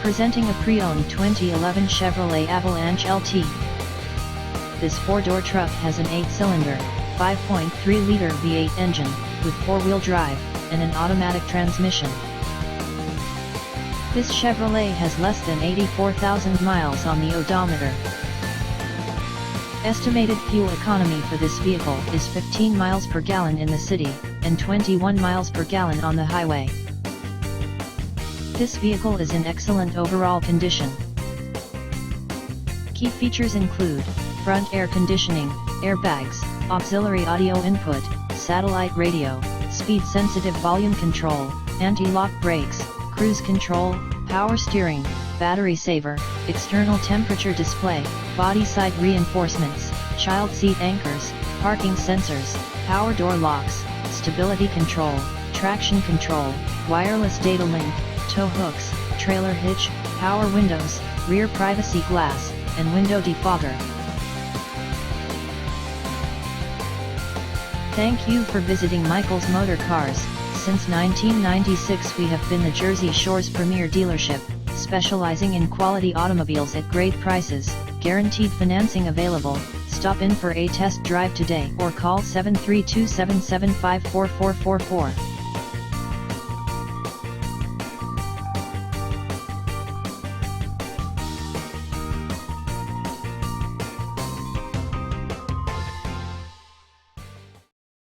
Presenting a pre-owned 2011 Chevrolet Avalanche LT. This four-door truck has an 8-cylinder, 5.3-liter V8 engine, with four-wheel drive, and an automatic transmission. This Chevrolet has less than 84,000 miles on the odometer. Estimated fuel economy for this vehicle is 15 miles per gallon in the city, and 21 miles per gallon on the highway. This vehicle is in excellent overall condition. Key features include front air conditioning, airbags, auxiliary audio input, satellite radio, speed-sensitive volume control, anti-lock brakes, cruise control, power steering, battery saver, external temperature display, body side reinforcements, child seat anchors, parking sensors, power door locks, stability control, traction control, wireless data link, tow hooks, trailer hitch, power windows, rear privacy glass, and window defogger. Thank you for visiting Michael's Motorcars. Since 1996 we have been the Jersey Shore's premier dealership, specializing in quality automobiles at great prices, guaranteed financing available. Stop in for a test drive today or call 732-775-4444.